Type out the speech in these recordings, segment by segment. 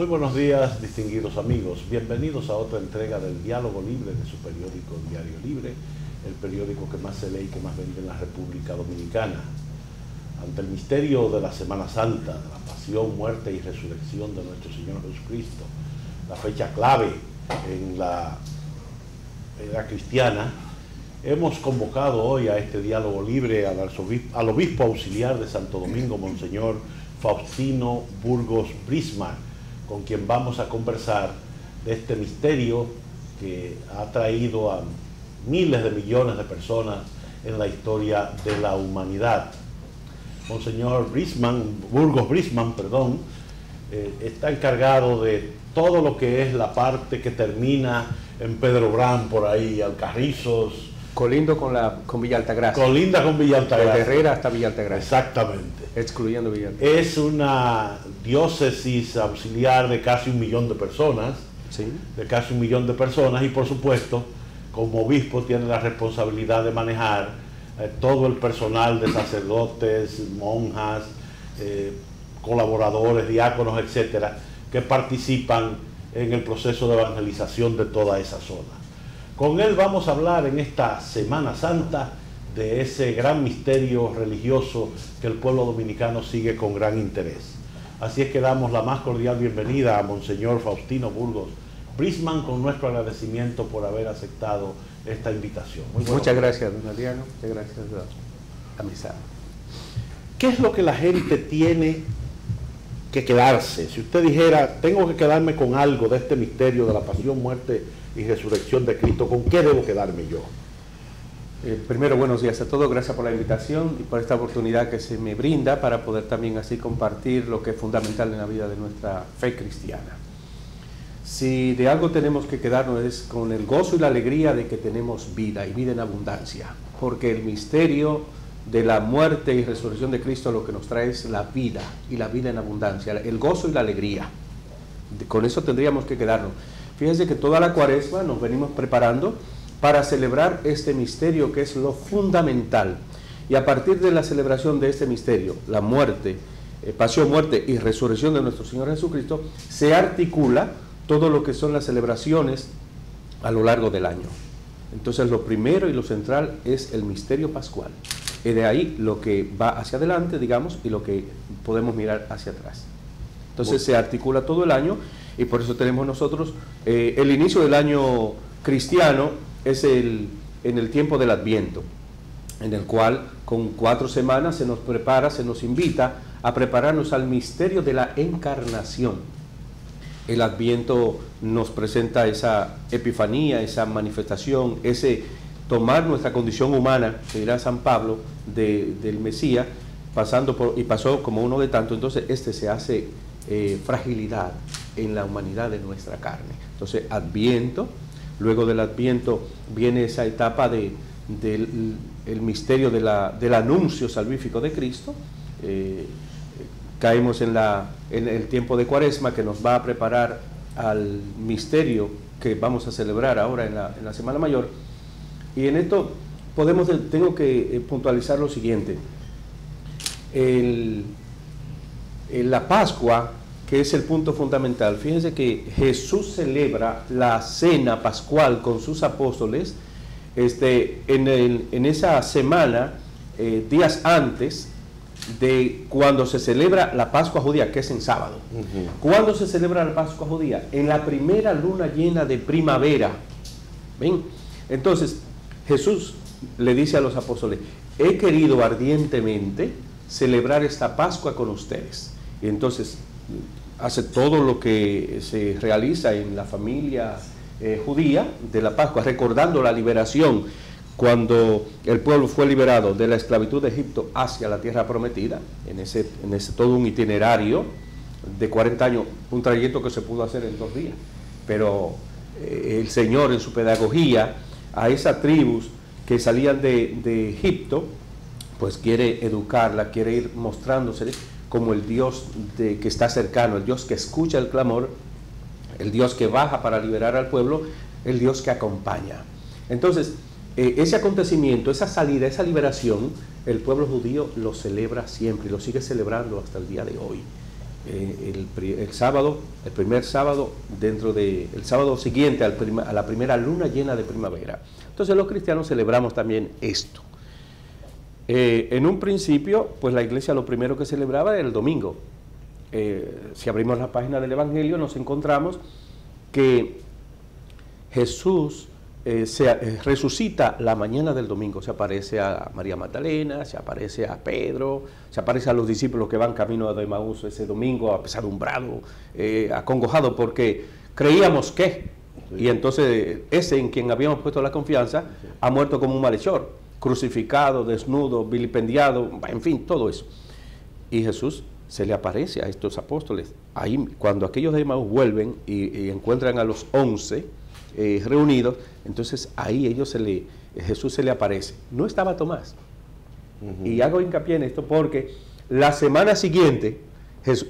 Muy buenos días, distinguidos amigos. Bienvenidos a otra entrega del Diálogo Libre de su periódico Diario Libre, el periódico que más se lee y que más vende en la República Dominicana. Ante el misterio de la Semana Santa, de la pasión, muerte y resurrección de nuestro Señor Jesucristo, la fecha clave en la era cristiana, hemos convocado hoy a este Diálogo Libre al obispo auxiliar de Santo Domingo, Monseñor Faustino Burgos Brisman, con quien vamos a conversar de este misterio que ha traído a miles de millones de personas en la historia de la humanidad. Monseñor Burgos Brisman, está encargado de todo lo que es la parte que termina en Pedro Brán, por ahí, Alcarrizos. Colindo con Villa Altagracia. Colinda con Villa Altagracia. Desde Herrera hasta Villa Altagracia. Exactamente. Excluyendo Villa Altagracia. Es una diócesis auxiliar de casi 1 millón de personas. Sí. De casi 1 millón de personas, y por supuesto, como obispo tiene la responsabilidad de manejar todo el personal de sacerdotes, monjas, colaboradores, diáconos, etcétera, que participan en el proceso de evangelización de toda esa zona. Con él vamos a hablar en esta Semana Santa de ese gran misterio religioso que el pueblo dominicano sigue con gran interés. Así es que damos la más cordial bienvenida a Monseñor Faustino Burgos Brisman, con nuestro agradecimiento por haber aceptado esta invitación. Muchas gracias, don Adriano. Muchas gracias a misa. ¿Qué es lo que la gente tiene que quedarse? Si usted dijera, tengo que quedarme con algo de este misterio de la pasión, muerte y resurrección de Cristo, ¿con qué debo quedarme yo? Primero, buenos días a todos, gracias por la invitación y por esta oportunidad que se me brinda para poder también así compartir lo que es fundamental en la vida de nuestra fe cristiana. Si de algo tenemos que quedarnos es con el gozo y la alegría de que tenemos vida y vida en abundancia, porque el misterio de la muerte y resurrección de Cristo lo que nos trae es la vida y la vida en abundancia, el gozo y la alegría. Con eso tendríamos que quedarnos. Fíjense que toda la Cuaresma nos venimos preparando para celebrar este misterio que es lo fundamental. Y a partir de la celebración de este misterio, la muerte, pasión, muerte y resurrección de nuestro Señor Jesucristo, se articula todo lo que son las celebraciones a lo largo del año. Entonces lo primero y lo central es el misterio pascual. Y de ahí lo que va hacia adelante, digamos, y lo que podemos mirar hacia atrás. Entonces se articula todo el año y por eso tenemos nosotros el inicio del año cristiano es en el tiempo del Adviento, en el cual con 4 semanas se nos prepara, se nos invita a prepararnos al misterio de la encarnación. El Adviento nos presenta esa epifanía, esa manifestación, ese tomar nuestra condición humana, que dirá San Pablo, del Mesías, y pasó como uno de tanto. Entonces se hace fragilidad en la humanidad de nuestra carne. Entonces Adviento, luego del Adviento viene esa etapa del misterio del anuncio salvífico de Cristo. Caemos en el tiempo de Cuaresma, que nos va a preparar al misterio que vamos a celebrar ahora en la Semana Mayor. Y en esto tengo que puntualizar lo siguiente. La Pascua, que es el punto fundamental. Fíjense que Jesús celebra la cena pascual con sus apóstoles en esa semana, días antes de cuando se celebra la Pascua judía, que es en sábado. ¿Cuándo se celebra la Pascua judía? En la primera luna llena de primavera. ¿Ven? Entonces, Jesús le dice a los apóstoles, he querido ardientemente celebrar esta Pascua con ustedes. Y entonces hace todo lo que se realiza en la familia judía de la Pascua, recordando la liberación cuando el pueblo fue liberado de la esclavitud de Egipto hacia la tierra prometida, en ese todo un itinerario de 40 años, un trayecto que se pudo hacer en 2 días. Pero el Señor, en su pedagogía, a esas tribus que salían de Egipto, pues quiere educarla, quiere ir mostrándose como el Dios que está cercano, el Dios que escucha el clamor, el Dios que baja para liberar al pueblo, el Dios que acompaña. Entonces, ese acontecimiento, esa salida, esa liberación, el pueblo judío lo celebra siempre y lo sigue celebrando hasta el día de hoy. el sábado, el primer sábado, el sábado siguiente a la primera luna llena de primavera. Entonces los cristianos celebramos también esto. En un principio, pues la iglesia lo primero que celebraba era el domingo. Si abrimos la página del Evangelio, nos encontramos que Jesús se resucita la mañana del domingo. Se aparece a María Magdalena, se aparece a Pedro, se aparece a los discípulos que van camino de Emaús ese domingo, apesadumbrado, acongojado, porque creíamos que, y entonces ese en quien habíamos puesto la confianza ha muerto como un malhechor, crucificado, desnudo, vilipendiado, en fin, todo eso. Y Jesús se le aparece a estos apóstoles. Ahí, cuando aquellos de Emaús vuelven y encuentran a los 11 reunidos, entonces ahí Jesús se le aparece. No estaba Tomás. Y hago hincapié en esto porque la semana siguiente,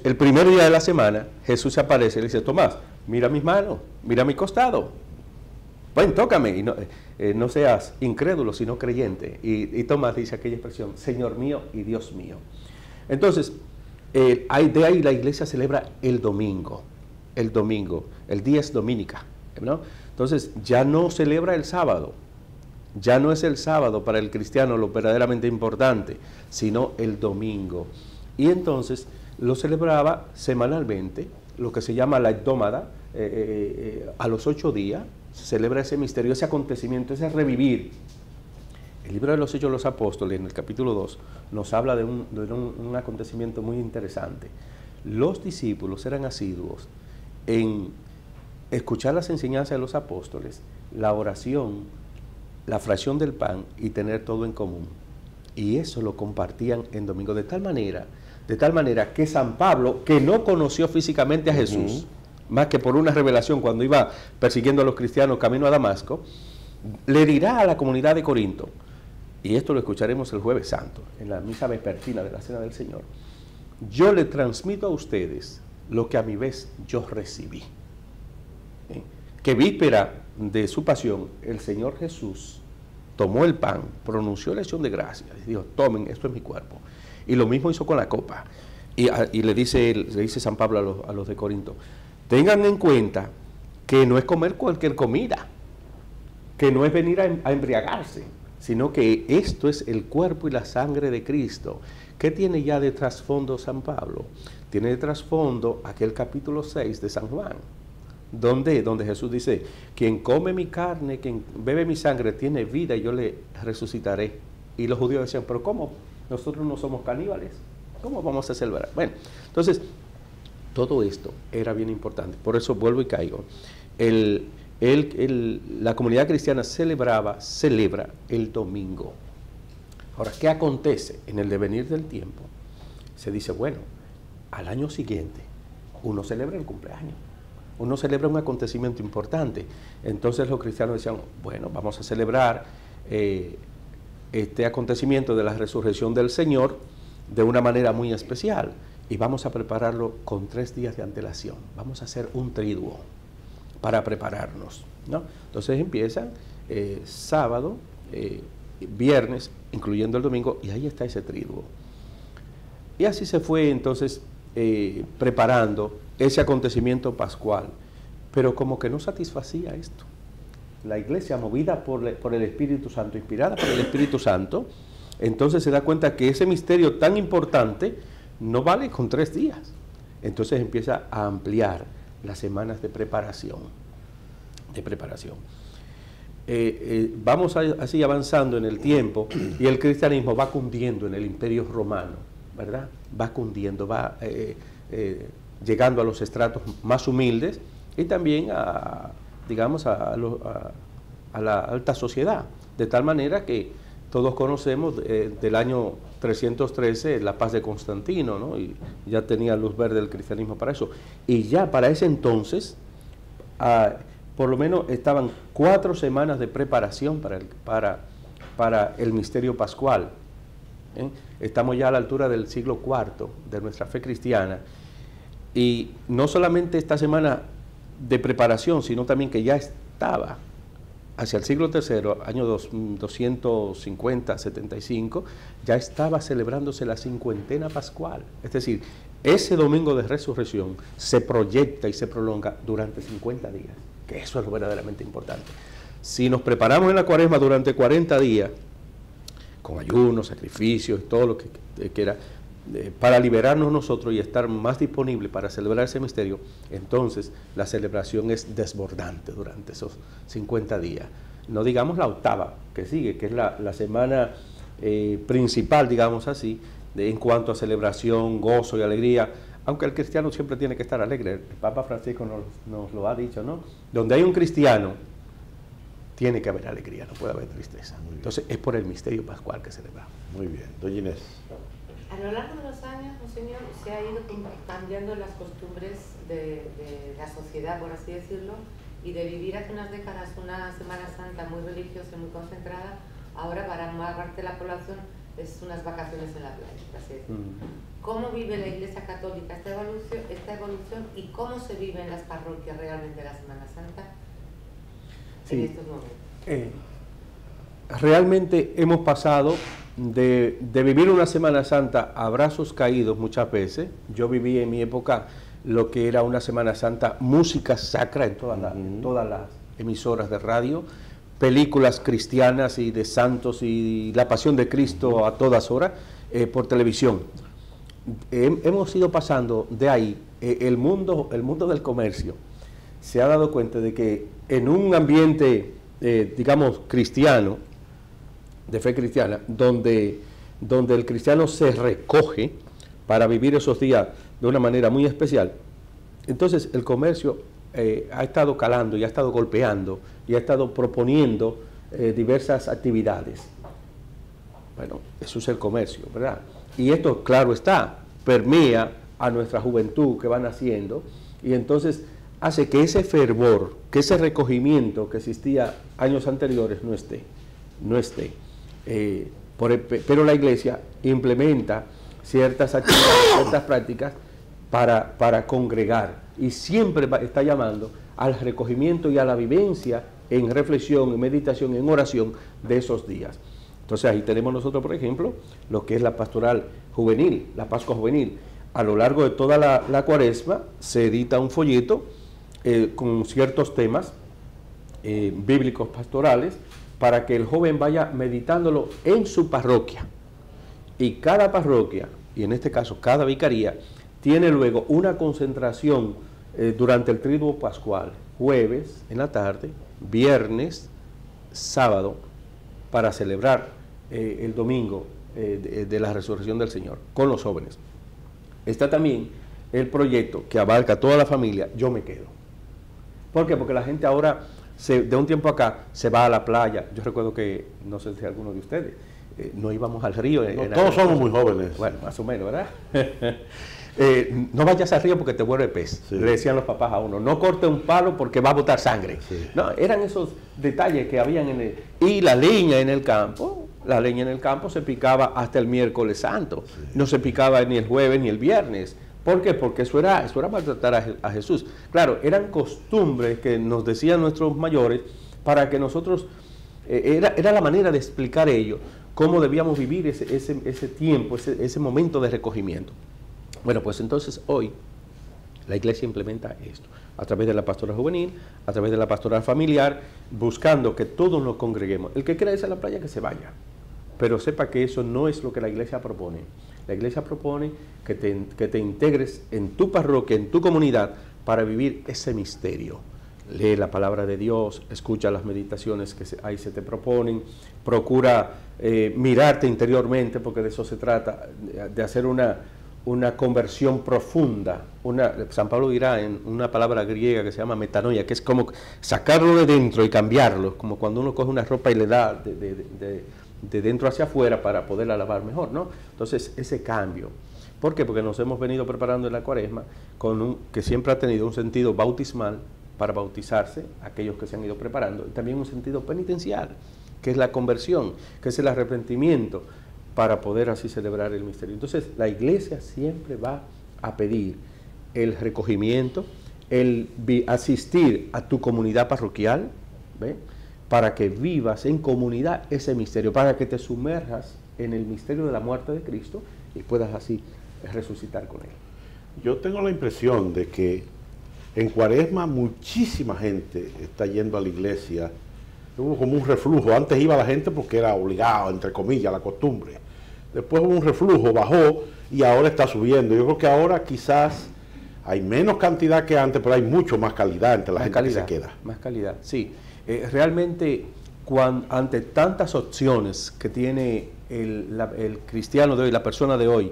el primer día de la semana, Jesús se aparece y le dice: Tomás, mira mis manos, mira mi costado. Ven, tócame. Y no seas incrédulo, sino creyente. Y Tomás dice aquella expresión: Señor mío y Dios mío. Entonces, de ahí la iglesia celebra el domingo. El dies dominica, ¿no? Entonces, ya no celebra el sábado. Ya no es el sábado para el cristiano lo verdaderamente importante, sino el domingo. Y entonces lo celebraba semanalmente, lo que se llama la hebdómada. A los 8 días se celebra ese misterio, ese acontecimiento, ese revivir. El libro de los Hechos de los Apóstoles, en el capítulo 2, nos habla de un acontecimiento muy interesante. Los discípulos eran asiduos en escuchar las enseñanzas de los apóstoles, la oración, la fracción del pan y tener todo en común. Y eso lo compartían en domingo, de tal manera que San Pablo, que no conoció físicamente a Jesús, más que por una revelación cuando iba persiguiendo a los cristianos camino a Damasco, le dirá a la comunidad de Corinto, y esto lo escucharemos el Jueves Santo, en la misa vespertina de la Cena del Señor: yo le transmito a ustedes lo que a mi vez yo recibí. Que víspera de su pasión, el Señor Jesús tomó el pan, pronunció la acción de gracias y dijo: tomen, esto es mi cuerpo. Y lo mismo hizo con la copa. Y le dice San Pablo a los de Corinto: tengan en cuenta que no es comer cualquier comida, que no es venir a embriagarse, sino que esto es el cuerpo y la sangre de Cristo. ¿Qué tiene ya de trasfondo San Pablo? Tiene de trasfondo aquel capítulo 6 de San Juan, donde Jesús dice: quien come mi carne, quien bebe mi sangre, tiene vida y yo le resucitaré. Y los judíos decían: pero ¿cómo? Nosotros no somos caníbales, ¿cómo vamos a celebrar? Bueno, entonces todo esto era bien importante. Por eso vuelvo y caigo. La comunidad cristiana celebra el domingo. Ahora, ¿qué acontece en el devenir del tiempo? Se dice: bueno, al año siguiente uno celebra el cumpleaños, uno celebra un acontecimiento importante. Entonces los cristianos decían: bueno, vamos a celebrar este acontecimiento de la resurrección del Señor de una manera muy especial, y vamos a prepararlo con 3 días de antelación. Vamos a hacer un triduo para prepararnos, ¿no? Entonces empiezan sábado, viernes, incluyendo el domingo, y ahí está ese triduo. Y así se fue entonces preparando ese acontecimiento pascual, pero como que no satisfacía esto. La iglesia, movida por el Espíritu Santo, inspirada por el Espíritu Santo, entonces se da cuenta que ese misterio tan importante no vale con 3 días. Entonces empieza a ampliar las semanas de preparación. Vamos así avanzando en el tiempo, y el cristianismo va cundiendo en el Imperio Romano, ¿verdad? Va cundiendo, va llegando a los estratos más humildes y también a la alta sociedad, de tal manera que todos conocemos del año 313 la paz de Constantino, ¿no? Y ya tenía luz verde el cristianismo para eso. Y ya para ese entonces, por lo menos estaban 4 semanas de preparación para el misterio pascual. Estamos ya a la altura del siglo IV de nuestra fe cristiana, y no solamente esta semana de preparación, sino también que ya estaba hacia el siglo III, año 250, 75, ya estaba celebrándose la cincuentena pascual. Es decir, ese domingo de resurrección se proyecta y se prolonga durante 50 días, que eso es lo verdaderamente importante. Si nos preparamos en la cuaresma durante 40 días, con ayunos, sacrificios, todo lo que quiera, para liberarnos nosotros y estar más disponibles para celebrar ese misterio, entonces la celebración es desbordante durante esos 50 días. No digamos la octava que sigue, que es la semana principal, digamos así, en cuanto a celebración, gozo y alegría, aunque el cristiano siempre tiene que estar alegre. El Papa Francisco nos lo ha dicho, ¿no? Donde hay un cristiano, tiene que haber alegría, no puede haber tristeza. Entonces es por el misterio pascual que celebramos. Muy bien. Doña Inés. A lo largo de los años, Monseñor, se ha ido cambiando las costumbres de la sociedad, por así decirlo, y de vivir hace unas décadas una Semana Santa muy religiosa y muy concentrada, ahora para una parte de la población es unas vacaciones en la playa, por así decirlo. ¿Cómo vive la Iglesia Católica esta evolución y cómo se vive en las parroquias realmente la Semana Santa en estos momentos? Realmente hemos pasado de vivir una Semana Santa a brazos caídos muchas veces. Yo viví en mi época lo que era una Semana Santa, música sacra en todas las emisoras de radio, películas cristianas y de santos y la pasión de Cristo a todas horas por televisión. Hemos ido pasando de ahí, el mundo del comercio se ha dado cuenta de que en un ambiente, digamos, cristiano, de fe cristiana, donde el cristiano se recoge para vivir esos días de una manera muy especial, entonces el comercio ha estado calando y ha estado golpeando y ha estado proponiendo diversas actividades. Bueno, eso es el comercio, ¿verdad? Y esto, claro está, permea a nuestra juventud que va naciendo y entonces hace que ese fervor, que ese recogimiento que existía años anteriores no esté. Pero la Iglesia implementa ciertas actividades, ciertas prácticas para congregar y siempre está llamando al recogimiento y a la vivencia en reflexión, en meditación, en oración de esos días. Entonces ahí tenemos nosotros, por ejemplo, lo que es la pastoral juvenil, la Pascua juvenil. A lo largo de toda la cuaresma se edita un folleto con ciertos temas bíblicos pastorales para que el joven vaya meditándolo en su parroquia. Y cada parroquia, y en este caso cada vicaría, tiene luego una concentración durante el triduo pascual, jueves en la tarde, viernes, sábado, para celebrar el domingo de la resurrección del Señor con los jóvenes. Está también el proyecto que abarca toda la familia, Yo Me Quedo. ¿Por qué? Porque la gente ahora, de un tiempo acá, se va a la playa. Yo recuerdo que, no sé si alguno de ustedes, no íbamos al río. Todos somos muy jóvenes. Bueno, más o menos, ¿verdad? No vayas al río porque te vuelve pez. Sí. Le decían los papás a uno, no corte un palo porque va a botar sangre. Sí. No, eran esos detalles que habían y la leña en el campo se picaba hasta el miércoles santo. Sí. No se picaba ni el jueves ni el viernes. ¿Por qué? Porque eso era maltratar a Jesús. Claro, eran costumbres que nos decían nuestros mayores para que nosotros, era la manera de explicar ello, cómo debíamos vivir ese tiempo, ese momento de recogimiento. Bueno, pues entonces hoy la Iglesia implementa esto, a través de la pastoral juvenil, a través de la pastoral familiar, buscando que todos nos congreguemos. El que quiera irse a la playa, que se vaya, pero sepa que eso no es lo que la Iglesia propone. La Iglesia propone que te integres en tu parroquia, en tu comunidad, para vivir ese misterio. Lee la palabra de Dios, escucha las meditaciones que ahí se te proponen, procura mirarte interiormente, porque de eso se trata, de hacer una conversión profunda. San Pablo dirá en una palabra griega que se llama metanoia, que es como sacarlo de dentro y cambiarlo, como cuando uno coge una ropa y le da de dentro hacia afuera para poderla lavar mejor, ¿no? Entonces, ese cambio. ¿Por qué? Porque nos hemos venido preparando en la cuaresma que siempre ha tenido un sentido bautismal para bautizarse, aquellos que se han ido preparando, y también un sentido penitencial, que es la conversión, que es el arrepentimiento, para poder así celebrar el misterio. Entonces, la Iglesia siempre va a pedir el recogimiento, el asistir a tu comunidad parroquial, ¿ve?, para que vivas en comunidad ese misterio, para que te sumerjas en el misterio de la muerte de Cristo y puedas así resucitar con Él. Yo tengo la impresión de que en Cuaresma muchísima gente está yendo a la iglesia. Hubo como un reflujo. Antes iba la gente porque era obligado, entre comillas, la costumbre. Después hubo un reflujo, bajó y ahora está subiendo. Yo creo que ahora quizás hay menos cantidad que antes, pero hay mucho más calidad entre la gente que se queda. Más calidad, sí. Realmente, ante tantas opciones que tiene el cristiano de hoy, la persona de hoy,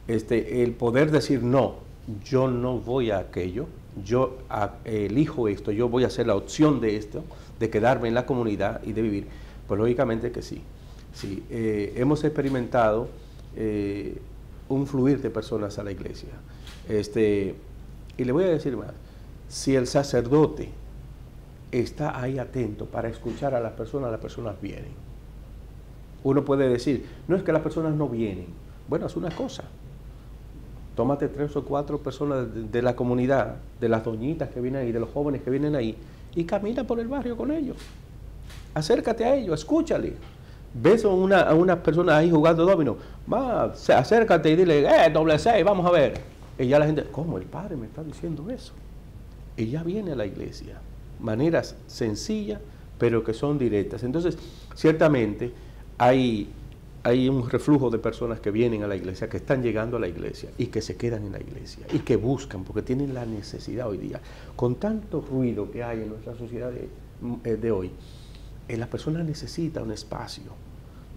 el poder decir no, yo no voy a aquello, yo elijo esto, yo voy a hacer la opción de esto, de quedarme en la comunidad y de vivir, pues lógicamente que sí. Sí, hemos experimentado un fluir de personas a la iglesia. Y le voy a decir más, si el sacerdote está ahí atento para escuchar a las personas vienen. Uno puede decir, no es que las personas no vienen. Bueno, es una cosa. Tómate 3 o 4 personas de la comunidad, de las doñitas que vienen ahí, de los jóvenes que vienen ahí, y camina por el barrio con ellos. Acércate a ellos, escúchale. Ves a unas personas ahí jugando dominó, acércate y dile, doble 6, vamos a ver. Y ya la gente, ¿cómo? El padre me está diciendo eso. Y ya viene a la iglesia. Maneras sencillas, pero que son directas. Entonces, ciertamente, hay un reflujo de personas que vienen a la iglesia, que están llegando a la iglesia y que se quedan en la iglesia y que buscan, porque tienen la necesidad hoy día. Con tanto ruido que hay en nuestra sociedad de hoy, las personas necesitan un espacio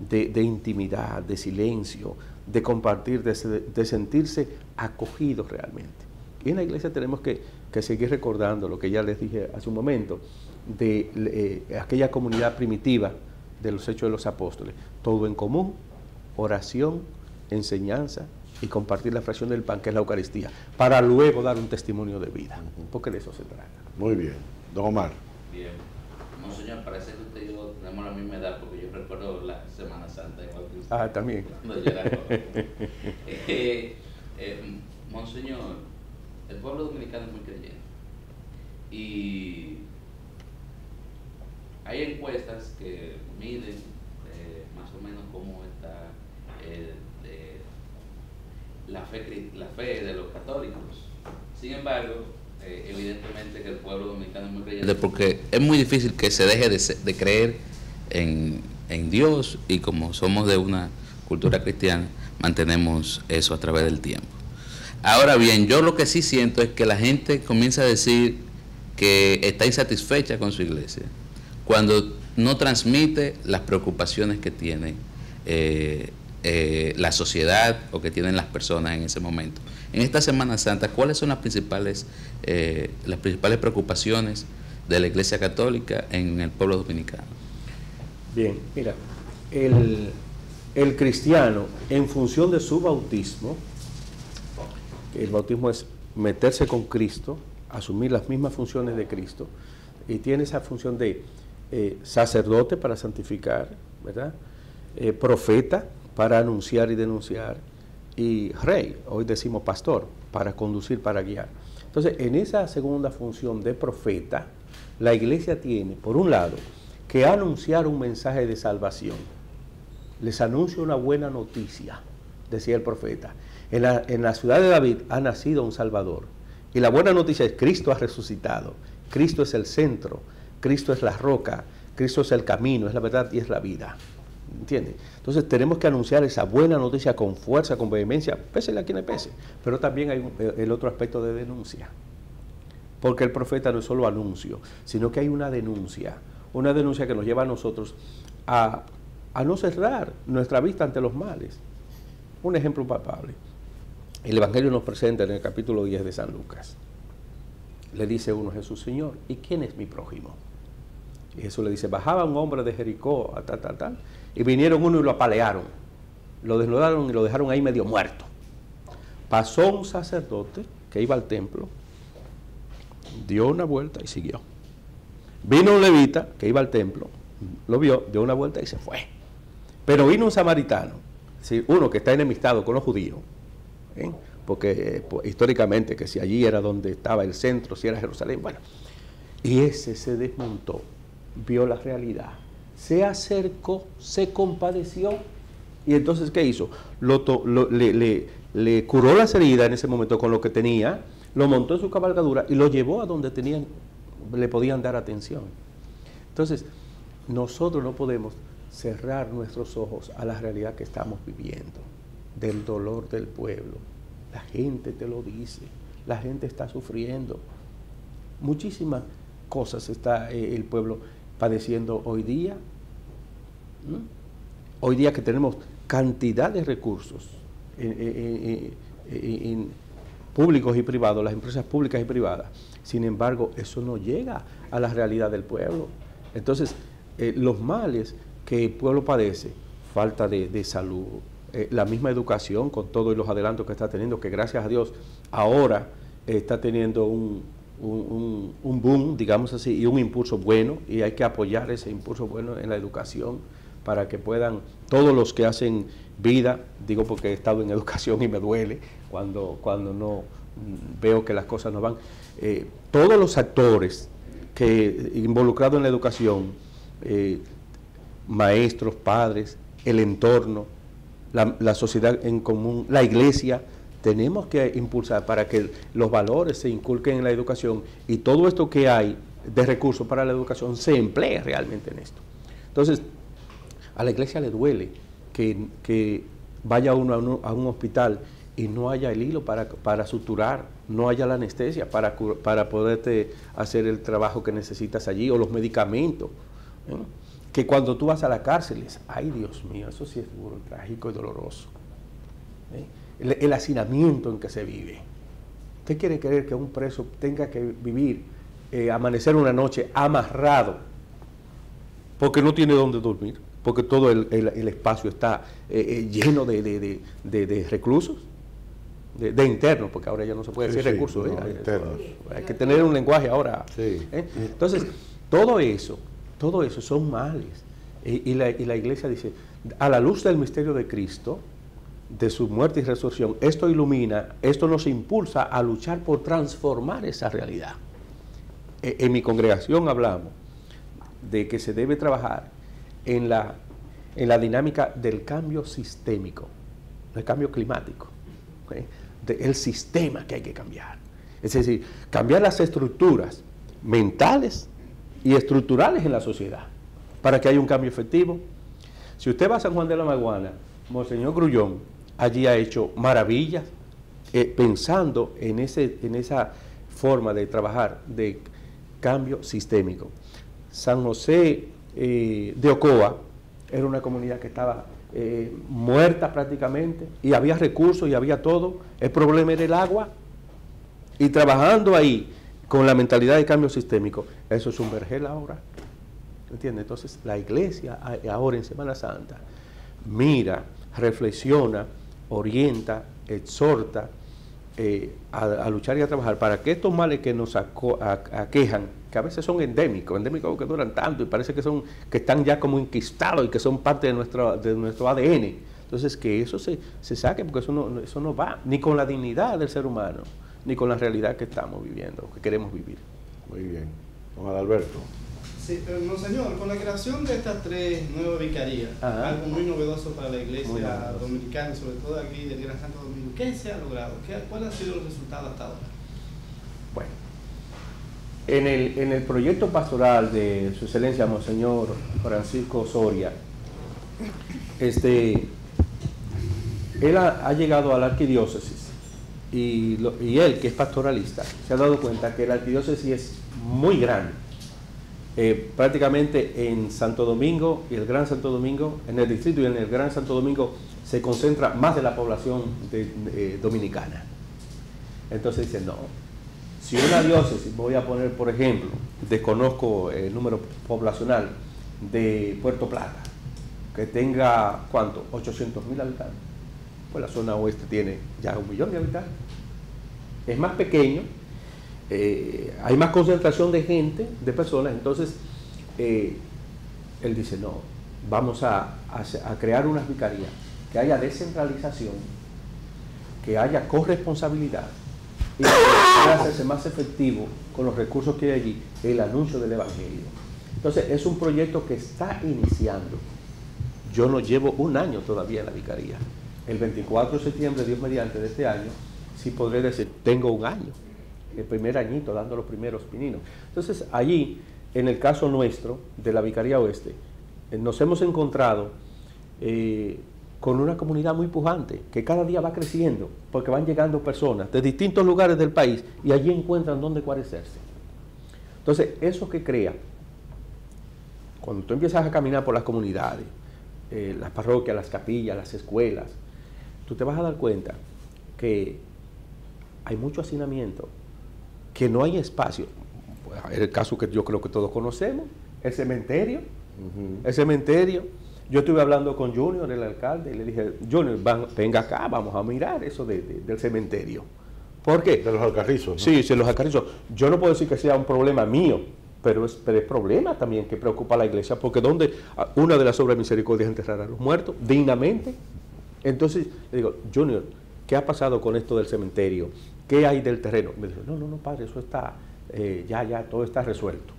de intimidad, de silencio, de compartir, de sentirse acogidos realmente. Y en la iglesia tenemos que seguir recordando lo que ya les dije hace un momento, de aquella comunidad primitiva de los Hechos de los Apóstoles. Todo en común, oración, enseñanza y compartir la fracción del pan, que es la Eucaristía, para luego dar un testimonio de vida, porque de eso se trata. Muy bien. Don Omar. Bien. Monseñor, parece que usted y yo tenemos la misma edad, porque yo recuerdo la Semana Santa igual que usted. También. Cuando yo era joven. Monseñor, el pueblo dominicano es muy creyente. Y hay encuestas que miden más o menos cómo está la fe de los católicos. Sin embargo, evidentemente que el pueblo dominicano es muy creyente, porque es muy difícil que se deje de creer en Dios, y como somos de una cultura cristiana, mantenemos eso a través del tiempo. Ahora bien, yo lo que sí siento es que la gente comienza a decir que está insatisfecha con su iglesia cuando no transmite las preocupaciones que tiene la sociedad o que tienen las personas en ese momento. En esta Semana Santa, ¿cuáles son las principales preocupaciones de la Iglesia Católica en el pueblo dominicano? Bien, mira, el cristiano, en función de su bautismo, el bautismo es meterse con Cristo, asumir las mismas funciones de Cristo, y tiene esa función de sacerdote para santificar, ¿verdad? Profeta para anunciar y denunciar, y rey, hoy decimos pastor, para conducir, para guiar. Entonces, en esa segunda función de profeta, la iglesia tiene, por un lado, que anunciar un mensaje de salvación. Les anuncio una buena noticia, decía el profeta. En la ciudad de David ha nacido un Salvador. Y la buena noticia es que Cristo ha resucitado. Cristo es el centro, Cristo es la roca, Cristo es el camino, es la verdad y es la vida. ¿Entiendes? Entonces tenemos que anunciar esa buena noticia con fuerza, con vehemencia, pésele a quien le pese. Pero también hay el otro aspecto de denuncia. Porque el profeta no es solo anuncio, sino que hay una denuncia que nos lleva a nosotros a no cerrar nuestra vista ante los males. Un ejemplo palpable. El Evangelio nos presenta en el capítulo 10 de San Lucas. Le dice uno a Jesús: Señor, ¿y quién es mi prójimo? Y Jesús le dice: bajaba un hombre de Jericó, y vinieron uno y lo apalearon, lo desnudaron y lo dejaron ahí medio muerto. Pasó un sacerdote que iba al templo, dio una vuelta y siguió. Vino un levita que iba al templo, lo vio, dio una vuelta y se fue. Pero vino un samaritano, es decir, uno que está enemistado con los judíos, ¿eh? Porque históricamente, que si allí era donde estaba el centro, si era Jerusalén, bueno, y ese se desmontó, vio la realidad, se acercó, se compadeció, y entonces ¿qué hizo? le curó las heridas en ese momento con lo que tenía, lo montó en su cabalgadura y lo llevó a donde le podían dar atención. Entonces, nosotros no podemos cerrar nuestros ojos a la realidad que estamos viviendo, del dolor del pueblo. La gente te lo dice, la gente está sufriendo. Muchísimas cosas está el pueblo padeciendo hoy día. Hoy día que tenemos cantidad de recursos en públicos y privados, las empresas públicas y privadas. Sin embargo, eso no llega a la realidad del pueblo. Entonces, los males que el pueblo padece, falta de salud, la misma educación con todos los adelantos que está teniendo, que gracias a Dios ahora está teniendo un boom, digamos así, y un impulso bueno, y hay que apoyar ese impulso bueno en la educación para que puedan, todos los que hacen vida, digo porque he estado en educación y me duele cuando no veo que las cosas no van, todos los actores que involucrados en la educación, maestros, padres, el entorno, la sociedad en común, la iglesia, tenemos que impulsar para que los valores se inculquen en la educación y todo esto que hay de recursos para la educación se emplee realmente en esto. Entonces, a la iglesia le duele que vaya uno a un hospital y no haya el hilo para suturar, no haya la anestesia para poderte hacer el trabajo que necesitas allí, o los medicamentos. Que cuando tú vas a las cárceles, ay Dios mío, eso sí es duro, trágico y doloroso. El hacinamiento en que se vive. ¿Usted quiere creer que un preso tenga que vivir, amanecer una noche amarrado, porque no tiene dónde dormir, porque todo el espacio está lleno de reclusos? De internos, porque ahora ya no se puede decir recursos. Internos. Hay que tener un lenguaje ahora. Sí. Entonces, todo eso son males. Y la iglesia dice, a la luz del misterio de Cristo, de su muerte y resurrección, esto ilumina, esto nos impulsa a luchar por transformar esa realidad. En mi congregación hablamos de que se debe trabajar en la dinámica del cambio sistémico, del cambio climático, el sistema que hay que cambiar. Es decir, cambiar las estructuras mentales y estructurales en la sociedad para que haya un cambio efectivo. Si usted va a San Juan de la Maguana, Monseñor Grullón allí ha hecho maravillas pensando en esa forma de trabajar de cambio sistémico. San José de Ocoa era una comunidad que estaba muerta prácticamente, y había recursos y había todo. El problema era el agua, y trabajando ahí con la mentalidad de cambio sistémico, eso es un vergel ahora, ¿entiende? Entonces la iglesia ahora en Semana Santa mira, reflexiona, orienta, exhorta a luchar y a trabajar para que estos males que nos aquejan, que a veces son endémicos que duran tanto y parece que están ya como enquistados y que son parte de nuestro ADN. Entonces, que eso se saque, porque eso no va ni con la dignidad del ser humano, ni con la realidad que estamos viviendo, que queremos vivir. Muy bien. Don Adalberto. Sí, Monseñor, con la creación de estas 3 nuevas vicarías, algo muy novedoso para la iglesia dominicana, y sobre todo aquí del Gran Santo Domingo, ¿qué se ha logrado? ¿Cuáles han sido los resultados hasta ahora? Bueno, en el proyecto pastoral de Su Excelencia Monseñor Francisco Soria, él ha llegado a la arquidiócesis, y él, que es pastoralista, se ha dado cuenta que la arquidiócesis es muy grande. Prácticamente en Santo Domingo y el Gran Santo Domingo, en el distrito y en el Gran Santo Domingo, se concentra más de la población dominicana. Entonces dicen, no, si una diócesis, voy a poner por ejemplo, desconozco el número poblacional de Puerto Plata, que tenga, ¿cuánto? 800,000 habitantes. Pues la zona oeste tiene ya 1 millón de habitantes. Es más pequeño. Hay más concentración de gente, de personas. Entonces él dice, no, vamos a crear unas vicarías, que haya descentralización, que haya corresponsabilidad y que pueda hacerse más efectivo con los recursos que hay allí el anuncio del evangelio. Entonces es un proyecto que está iniciando. Yo no llevo 1 año todavía en la vicaría, El 24 de septiembre, Dios mediante, de este año, sí podré decir, tengo un año, el primer añito, dando los primeros pininos. Entonces, allí, en el caso nuestro, de la Vicaría Oeste, nos hemos encontrado con una comunidad muy pujante, que cada día va creciendo, porque van llegando personas de distintos lugares del país y allí encuentran dónde guarecerse. Entonces, eso que crea, cuando tú empiezas a caminar por las comunidades, las parroquias, las capillas, las escuelas, tú te vas a dar cuenta que hay mucho hacinamiento, que no hay espacio. El caso que yo creo que todos conocemos, el cementerio. El cementerio. Yo estuve hablando con Junior, el alcalde, y le dije, Junior, venga acá, vamos a mirar eso del cementerio. ¿Por qué? De los Alcarrizos, ¿no? Sí, de los Alcarrizos. Yo no puedo decir que sea un problema mío, pero es problema también que preocupa a la iglesia, porque donde una de las obras de misericordia es enterrar a los muertos dignamente. Entonces, le digo, Junior, ¿qué ha pasado con esto del cementerio? ¿Qué hay del terreno? Me dijo, no, padre, eso está, ya, todo está resuelto.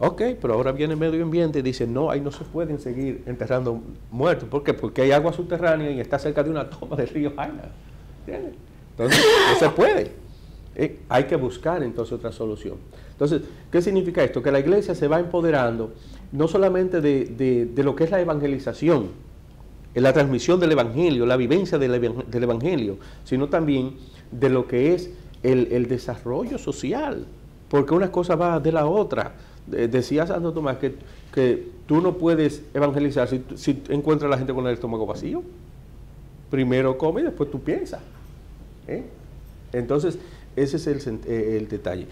Ok, pero ahora viene el medio ambiente y dice, no, ahí no se pueden seguir enterrando muertos. ¿Por qué? Porque hay agua subterránea y está cerca de una toma del río Jaina. ¿Entiendes? Entonces, no se puede. Hay que buscar entonces otra solución. Entonces, ¿qué significa esto? Que la iglesia se va empoderando no solamente de lo que es la evangelización, la transmisión del evangelio, la vivencia del evangelio, sino también de lo que es el desarrollo social, porque una cosa va de la otra. Decía Santo Tomás que tú no puedes evangelizar si encuentras a la gente con el estómago vacío. Primero come y después tú piensas. Entonces, ese es el detalle.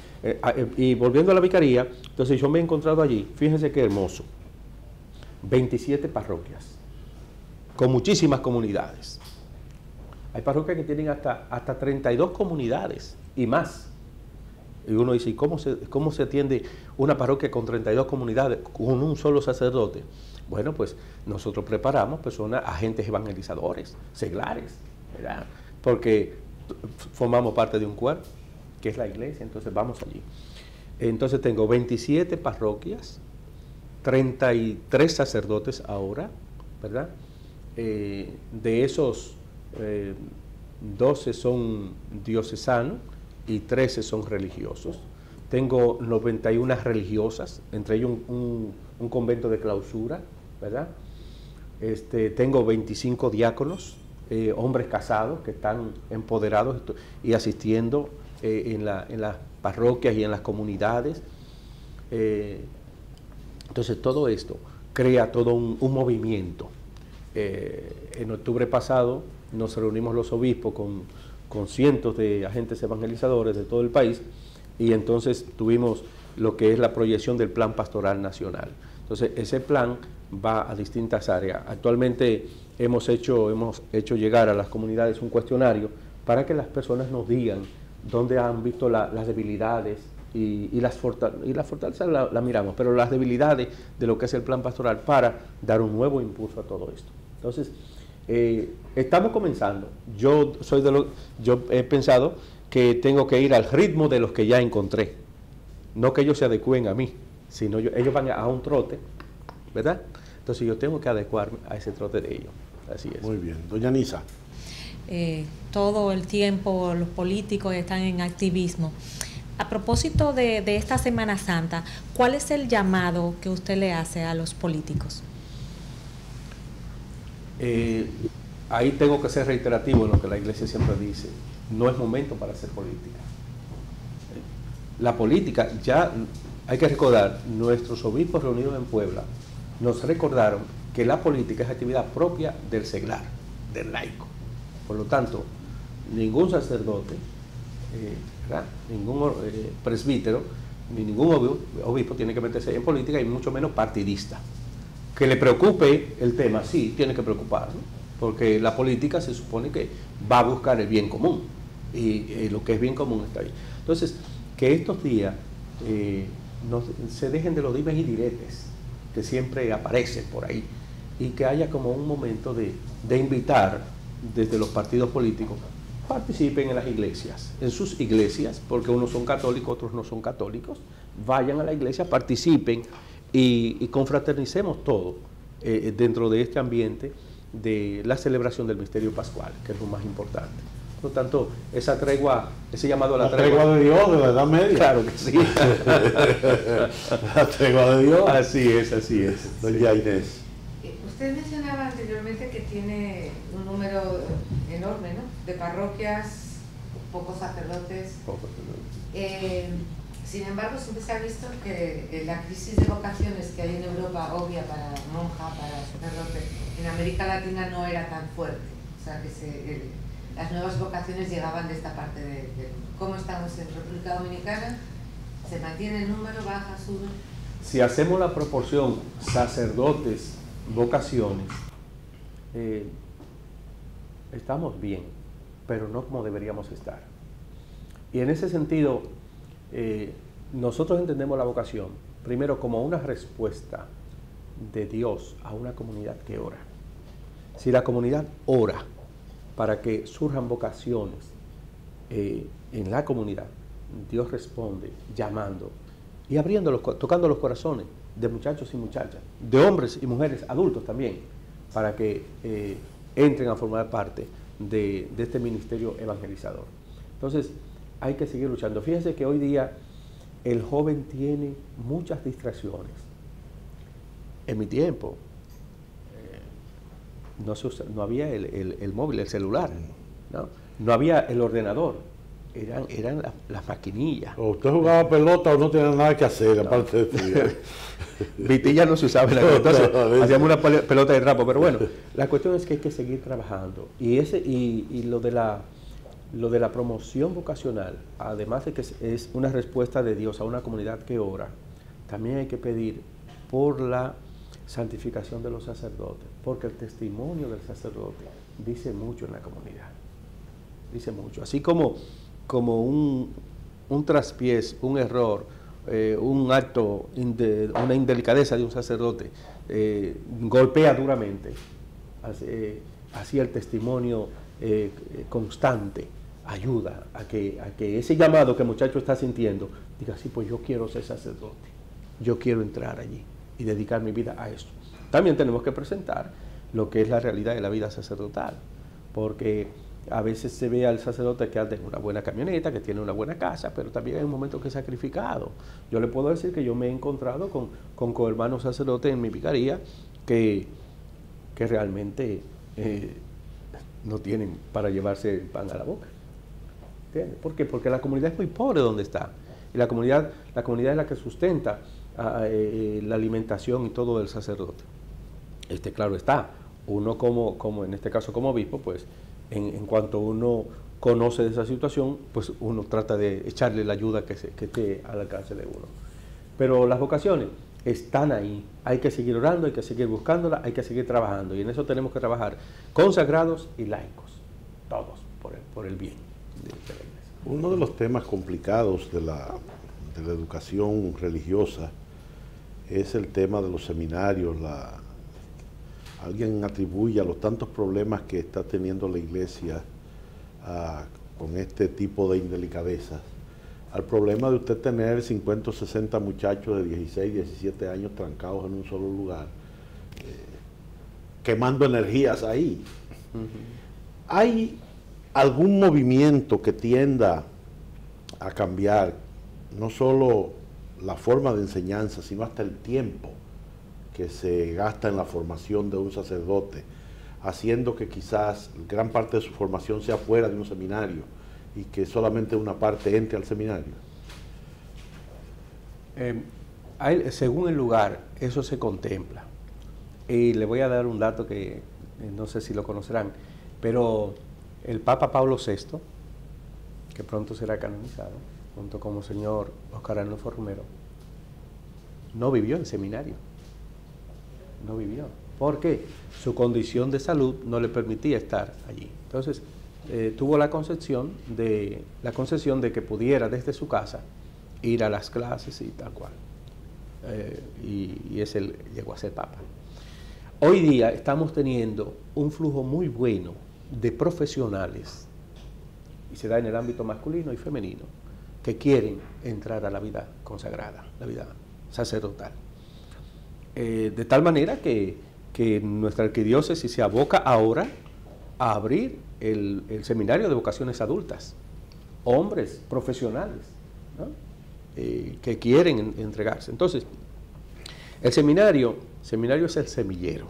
Y volviendo a la vicaría, entonces yo me he encontrado allí, fíjense qué hermoso, 27 parroquias, con muchísimas comunidades. Hay parroquias que tienen hasta 32 comunidades y más. Y uno dice, ¿y cómo se atiende una parroquia con 32 comunidades, con un solo sacerdote? Bueno, pues nosotros preparamos personas, agentes evangelizadores, seglares, ¿verdad? Porque formamos parte de un cuerpo, que es la iglesia, entonces vamos allí. Entonces tengo 27 parroquias, 33 sacerdotes ahora, ¿verdad? De esos 12 son diocesanos y 13 son religiosos. Tengo 91 religiosas, entre ellos un convento de clausura, ¿verdad? Tengo 25 diáconos, hombres casados que están empoderados y asistiendo en las parroquias y en las comunidades. Entonces todo esto crea todo un movimiento. En octubre pasado nos reunimos los obispos con cientos de agentes evangelizadores de todo el país y entonces tuvimos lo que es la proyección del Plan Pastoral Nacional. Entonces ese plan va a distintas áreas. Actualmente hemos hecho llegar a las comunidades un cuestionario para que las personas nos digan dónde han visto las debilidades y las fortalezas la miramos, pero las debilidades de lo que es el plan pastoral para dar un nuevo impulso a todo esto. Entonces, estamos comenzando. Yo he pensado que tengo que ir al ritmo de los que ya encontré, no que ellos se adecúen a mí, sino ellos van a un trote, ¿verdad? Entonces yo tengo que adecuarme a ese trote de ellos. Así es. Muy bien. Doña Nisa. Todo el tiempo los políticos están en activismo. A propósito de esta Semana Santa, ¿cuál es el llamado que usted le hace a los políticos? Ahí tengo que ser reiterativo en lo que la Iglesia siempre dice. No es momento para hacer política. La política, ya hay que recordar, nuestros obispos reunidos en Puebla nos recordaron que la política es actividad propia del seglar, del laico. Por lo tanto, ningún sacerdote, ningún presbítero, ni ningún obispo tiene que meterse en política y mucho menos partidista. Que le preocupe el tema, sí, tiene que preocupar, ¿no? Porque la política se supone que va a buscar el bien común y lo que es bien común está ahí. Entonces, que estos días no se dejen de los dimes y diretes que siempre aparecen por ahí y que haya como un momento de invitar desde los partidos políticos, participen en las iglesias, en sus iglesias, porque unos son católicos, otros no son católicos, vayan a la iglesia, participen y confraternicemos todo dentro de este ambiente de la celebración del misterio pascual, que es lo más importante. Por lo tanto, esa tregua, ese llamado a la tregua de Dios de la Edad Media. Claro que sí. La tregua de Dios. Así es, así es. Doña Inés. Usted mencionaba anteriormente que tiene un número enorme, ¿no?, de parroquias, pocos sacerdotes. Sin embargo, siempre se ha visto que la crisis de vocaciones que hay en Europa, obvia para monja, para sacerdote, en América Latina no era tan fuerte. O sea, que las nuevas vocaciones llegaban de esta parte del mundo. ¿Cómo estamos en República Dominicana? ¿Se mantiene el número, baja, sube? Si hacemos la proporción sacerdotes, vocaciones, estamos bien, pero no como deberíamos estar. Y en ese sentido, nosotros entendemos la vocación primero como una respuesta de Dios a una comunidad que ora. Si la comunidad ora para que surjan vocaciones en la comunidad, Dios responde llamando y tocando los corazones de muchachos y muchachas, de hombres y mujeres, adultos también, para que entren a formar parte de este ministerio evangelizador. Entonces, hay que seguir luchando. Fíjense que hoy día el joven tiene muchas distracciones. En mi tiempo no había el móvil, el celular, no había el ordenador, eran las maquinillas. O usted jugaba pelota o no tenía nada que hacer, aparte de estudiar. Vitilla no se usaba, entonces hacíamos una pelota de trapo, pero bueno, la cuestión es que hay que seguir trabajando. Y lo de la promoción vocacional, además de que es una respuesta de Dios a una comunidad que ora, también hay que pedir por la santificación de los sacerdotes, porque el testimonio del sacerdote dice mucho en la comunidad, dice mucho. Así como un traspiés, un error, un acto, una indelicadeza de un sacerdote golpea duramente, así el testimonio constante ayuda a que ese llamado que el muchacho está sintiendo, diga, sí, pues yo quiero ser sacerdote, yo quiero entrar allí y dedicar mi vida a esto. También tenemos que presentar lo que es la realidad de la vida sacerdotal, porque a veces se ve al sacerdote que anda en una buena camioneta, que tiene una buena casa, pero también hay un momento que es sacrificado. Yo le puedo decir que yo me he encontrado con cohermanos sacerdotes en mi vicaría que realmente no tienen para llevarse el pan a la boca. ¿Entiendes? ¿Por qué? Porque la comunidad es muy pobre donde está. Y la comunidad es la que sustenta la alimentación y todo del sacerdote. Claro está, uno como en este caso como obispo, pues en cuanto uno conoce de esa situación, pues uno trata de echarle la ayuda que esté al alcance de uno. Pero las vocaciones están ahí, hay que seguir orando, hay que seguir buscándolas, hay que seguir trabajando, y en eso tenemos que trabajar consagrados y laicos, todos, por el bien de la Iglesia. Uno de los temas complicados de la educación religiosa es el tema de los seminarios. Alguien atribuye a los tantos problemas que está teniendo la Iglesia con este tipo de indelicadezas al problema de usted tener 50 o 60 muchachos de 16, 17 años trancados en un solo lugar, quemando energías ahí. ¿Hay algún movimiento que tienda a cambiar no solo la forma de enseñanza, sino hasta el tiempo que se gasta en la formación de un sacerdote, haciendo que quizás gran parte de su formación sea fuera de un seminario y que solamente una parte entre al seminario? Según el lugar, eso se contempla. Y le voy a dar un dato que no sé si lo conocerán, pero el Papa Pablo VI, que pronto será canonizado, junto con Monseñor Oscar Arnulfo Romero, no vivió en seminario. No vivió, porque su condición de salud no le permitía estar allí. Entonces, tuvo la concesión de que pudiera desde su casa ir a las clases y tal cual. Y llegó a ser Papa. Hoy día estamos teniendo un flujo muy bueno de profesionales, y se da en el ámbito masculino y femenino, que quieren entrar a la vida consagrada, la vida sacerdotal. De tal manera que que nuestra arquidiócesis se aboca ahora a abrir el seminario de vocaciones adultas, hombres profesionales, ¿no? Que quieren entregarse. Entonces, el seminario es el semillero,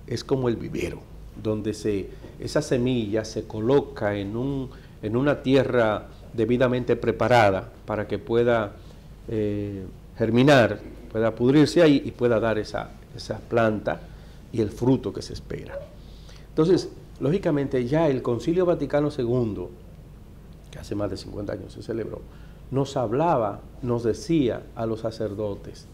es como el vivero, donde esa semilla se coloca en una tierra debidamente preparada para que pueda germinar, pueda pudrirse ahí y pueda dar esa planta y el fruto que se espera. Entonces, lógicamente ya el Concilio Vaticano II, que hace más de 50 años se celebró, nos decía a los sacerdotes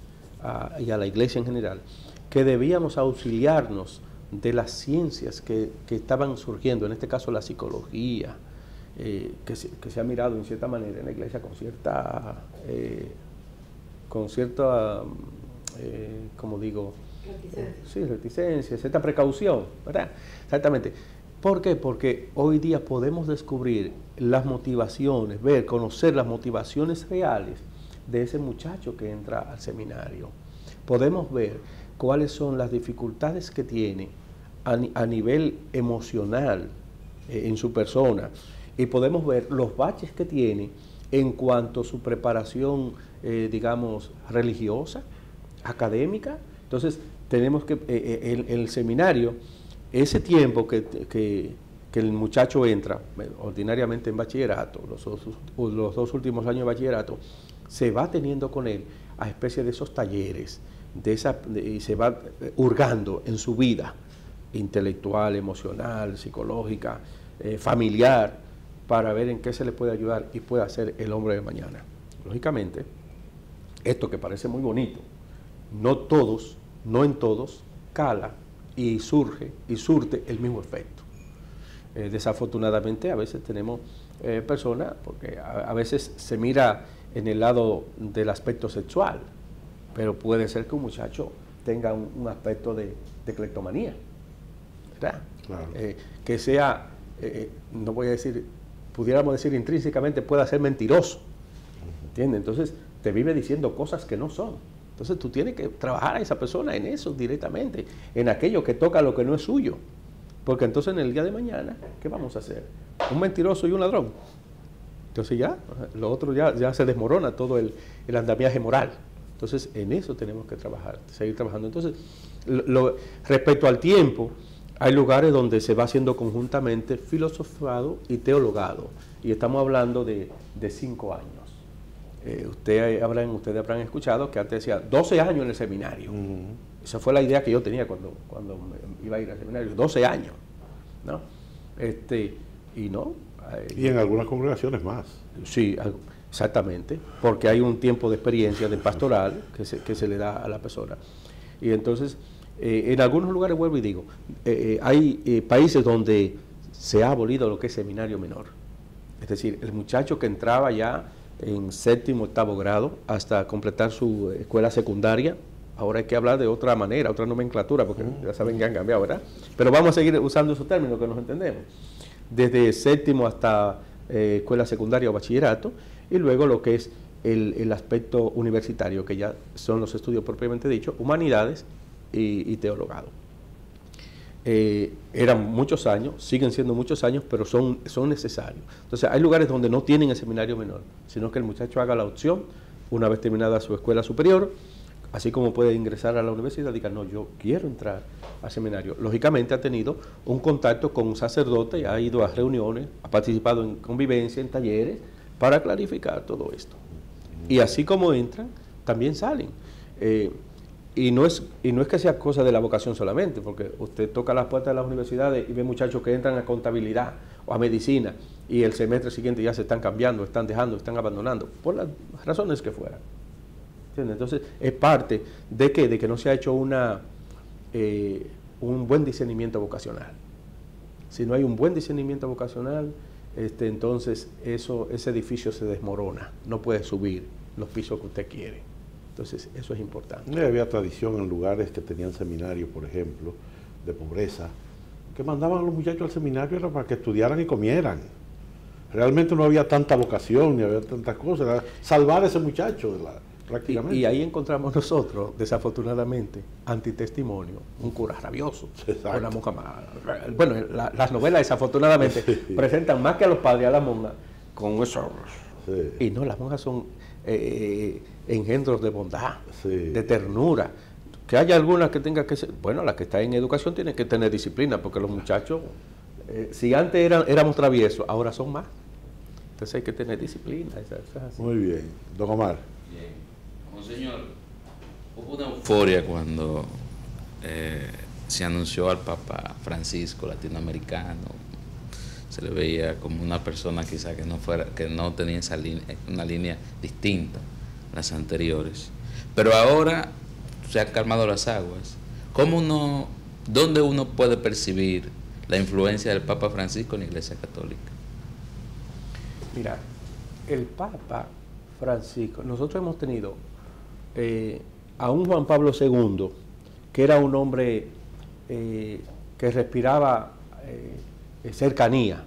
y a la Iglesia en general, que debíamos auxiliarnos de las ciencias que estaban surgiendo, en este caso la psicología, que se ha mirado en cierta manera en la Iglesia con cierta como digo, reticencia, cierta precaución, ¿verdad? Exactamente. ¿Por qué? Porque hoy día podemos descubrir las motivaciones, conocer las motivaciones reales de ese muchacho que entra al seminario. Podemos ver cuáles son las dificultades que tiene a nivel emocional en su persona, y podemos ver los baches que tiene en cuanto a su preparación, digamos, religiosa, académica. Entonces, tenemos que, el seminario, ese tiempo que el muchacho entra, ordinariamente en bachillerato, los dos últimos años de bachillerato, se va teniendo con él a especie de esos talleres, y se va hurgando en su vida intelectual, emocional, psicológica, familiar, para ver en qué se le puede ayudar y puede hacer el hombre de mañana. Lógicamente, esto que parece muy bonito, no en todos cala y surte el mismo efecto. Desafortunadamente a veces tenemos personas, porque a veces se mira en el lado del aspecto sexual, pero puede ser que un muchacho tenga un aspecto de cleptomanía, ¿verdad? Claro. Que sea, no voy a decir, pudiéramos decir intrínsecamente pueda ser mentiroso, ¿entiendes? Entonces te vive diciendo cosas que no son. Entonces tú tienes que trabajar a esa persona en eso directamente, en aquello que toca lo que no es suyo. Porque entonces en el día de mañana, ¿qué vamos a hacer? Un mentiroso y un ladrón. Entonces ya, lo otro ya se desmorona todo el andamiaje moral. Entonces en eso tenemos que trabajar, seguir trabajando. Entonces, respecto al tiempo, hay lugares donde se va haciendo conjuntamente filosofado y teologado. Y estamos hablando de 5 años. Ustedes habrán escuchado que antes decía 12 años en el seminario. Esa fue la idea que yo tenía cuando iba a ir al seminario, 12 años, ¿no? Y no. Y en algunas congregaciones más. Sí, exactamente, porque hay un tiempo de experiencia de pastoral que se le da a la persona. Y entonces, en algunos lugares, vuelvo y digo, hay países donde se ha abolido lo que es seminario menor. Es decir, el muchacho que entraba ya en 7º, 8º grado hasta completar su escuela secundaria, ahora hay que hablar de otra manera, otra nomenclatura, porque ya saben que han cambiado, ¿verdad? Pero vamos a seguir usando esos términos que nos entendemos. Desde 7º hasta escuela secundaria o bachillerato, y luego lo que es el aspecto universitario, que ya son los estudios propiamente dicho, humanidades y teologado. Eran muchos años, siguen siendo muchos años, pero son necesarios. Entonces hay lugares donde no tienen el seminario menor, sino que el muchacho haga la opción, una vez terminada su escuela superior, así como puede ingresar a la universidad, diga, no, yo quiero entrar al seminario. Lógicamente ha tenido un contacto con un sacerdote, ha ido a reuniones, ha participado en convivencia, en talleres, para clarificar todo esto. Y así como entran, también salen. Y no es que sea cosa de la vocación solamente, porque usted toca las puertas de las universidades y ve muchachos que entran a contabilidad o a medicina, y el semestre siguiente ya se están cambiando, están dejando, están abandonando, por las razones que fueran. Entonces, es parte de que no se ha hecho un buen discernimiento vocacional. Si no hay un buen discernimiento vocacional, entonces ese edificio se desmorona, no puede subir los pisos que usted quiere. Entonces, eso es importante. Había tradición en lugares que tenían seminarios, por ejemplo, de pobreza, que mandaban a los muchachos al seminario era para que estudiaran y comieran. Realmente no había tanta vocación, ni había tantas cosas, era salvar a ese muchacho prácticamente. Y ahí encontramos nosotros, desafortunadamente, antitestimonio, un cura rabioso, una monja más. Bueno, las novelas desafortunadamente presentan más que a los padres a la monja con eso. Sí. Y no, las monjas son engendros de bondad, de ternura. Que haya algunas que tengan que ser, bueno, las que están en educación tienen que tener disciplina, porque los muchachos, si antes éramos traviesos, ahora son más. Entonces hay que tener disciplina. Eso es así. Muy bien. Don Omar. Bien. Monseñor, hubo una euforia cuando se anunció al Papa Francisco, latinoamericano. Se le veía como una persona quizá que no tenía esa una línea distinta a las anteriores. Pero ahora se han calmado las aguas. ¿Dónde uno puede percibir la influencia del Papa Francisco en la Iglesia Católica? Mira, el Papa Francisco, nosotros hemos tenido a un Juan Pablo II, que era un hombre que respiraba cercanía.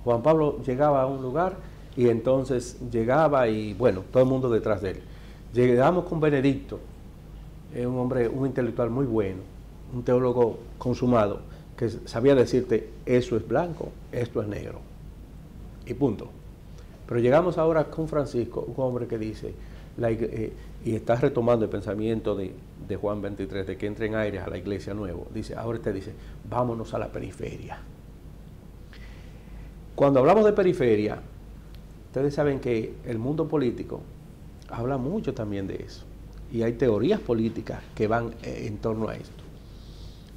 Juan Pablo llegaba a un lugar y entonces llegaba y bueno, todo el mundo detrás de él. Llegamos con Benedicto, un hombre, un intelectual muy bueno, un teólogo consumado, que sabía decirte, eso es blanco, esto es negro, y punto. Pero llegamos ahora con Francisco, un hombre que dice, y está retomando el pensamiento de Juan 23, de que entren aires a la iglesia nuevo, dice, ahora te dice, vámonos a la periferia. Cuando hablamos de periferia, ustedes saben que el mundo político habla mucho también de eso, y hay teorías políticas que van en torno a esto.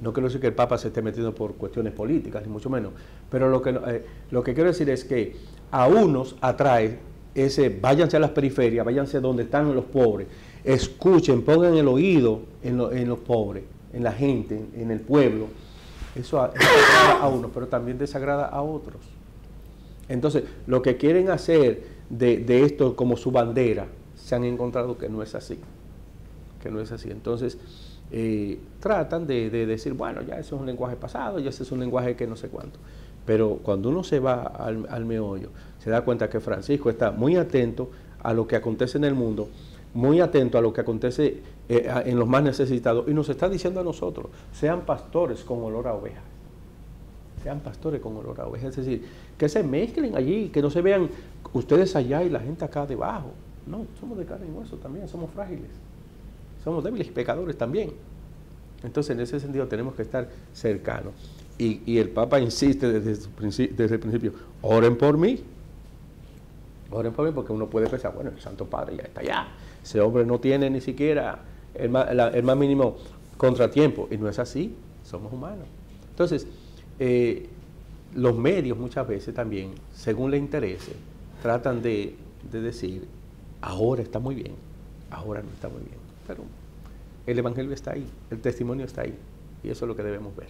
No quiero decir que el Papa se esté metiendo por cuestiones políticas, ni mucho menos, pero lo que quiero decir es que a unos atrae váyanse a las periferias, váyanse donde están los pobres, escuchen, pongan el oído en los pobres, en la gente, en el pueblo. Eso agrada a unos, pero también desagrada a otros. Entonces, lo que quieren hacer de esto como su bandera, se han encontrado que no es así. Entonces, tratan de decir, bueno, ya eso es un lenguaje pasado, ya ese es un lenguaje que no sé cuánto. Pero cuando uno se va al meollo, se da cuenta que Francisco está muy atento a lo que acontece en el mundo, muy atento a lo que acontece en los más necesitados, y nos está diciendo a nosotros, sean pastores con olor a oveja. Sean pastores con olor a oveja. Es decir, que se mezclen allí, que no se vean ustedes allá y la gente acá debajo. No, somos de carne y hueso también, somos frágiles. Somos débiles y pecadores también. Entonces, en ese sentido, tenemos que estar cercanos. Y el Papa insiste desde el principio, oren por mí. Oren por mí, porque uno puede pensar, bueno, el Santo Padre ya está allá. Ese hombre no tiene ni siquiera el más mínimo contratiempo. Y no es así, somos humanos. Entonces, los medios muchas veces también, según le interese, tratan de decir, ahora está muy bien, ahora no está muy bien. Pero el Evangelio está ahí, el testimonio está ahí, y eso es lo que debemos ver.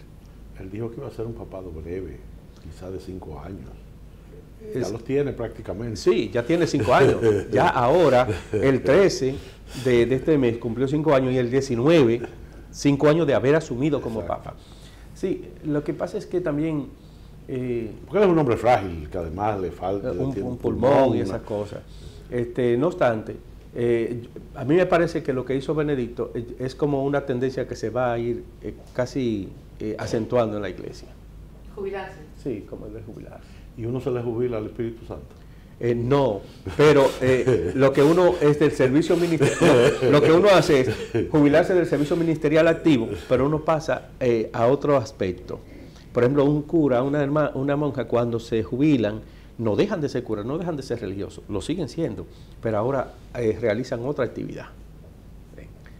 Él dijo que iba a ser un papado breve, quizás de 5 años. Ya los tiene prácticamente. Sí, ya tiene 5 años. Ya ahora, el 13 de este mes cumplió 5 años y el 19, 5 años de haber asumido como Papa. Sí, lo que pasa es que también... porque él es un hombre frágil, que además le falta... un pulmón y esas cosas. No obstante, a mí me parece que lo que hizo Benedicto es como una tendencia que se va a ir casi acentuando en la iglesia. ¿Jubilarse? Sí, como el de jubilarse. ¿Y uno se le jubila al Espíritu Santo? No, pero lo que uno es del servicio ministerial, lo que uno hace es jubilarse del servicio ministerial activo, pero uno pasa a otro aspecto. Por ejemplo, un cura, una monja, cuando se jubilan, no dejan de ser curas, no dejan de ser religiosos, lo siguen siendo, pero ahora realizan otra actividad.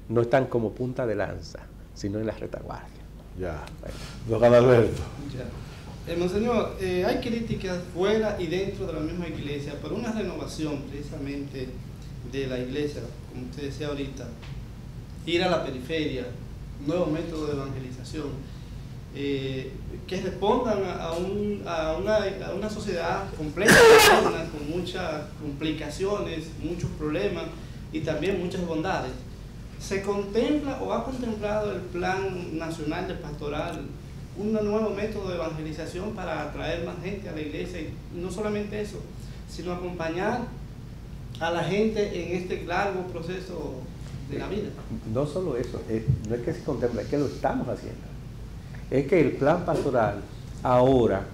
No están como punta de lanza, sino en la retaguardia. Ya. Don Alberto. Ya. Monseñor, hay críticas fuera y dentro de la misma iglesia por una renovación precisamente de la iglesia, como usted decía ahorita, ir a la periferia, nuevos métodos de evangelización, que respondan a una sociedad compleja, con muchas complicaciones, muchos problemas y también muchas bondades. ¿Se contempla o ha contemplado el Plan Nacional de Pastoral un nuevo método de evangelización para atraer más gente a la iglesia? Y no solamente eso, sino acompañar a la gente en este largo proceso de la vida. No solo eso, no es que se contempla, es que lo estamos haciendo. Es que el plan pastoral ahora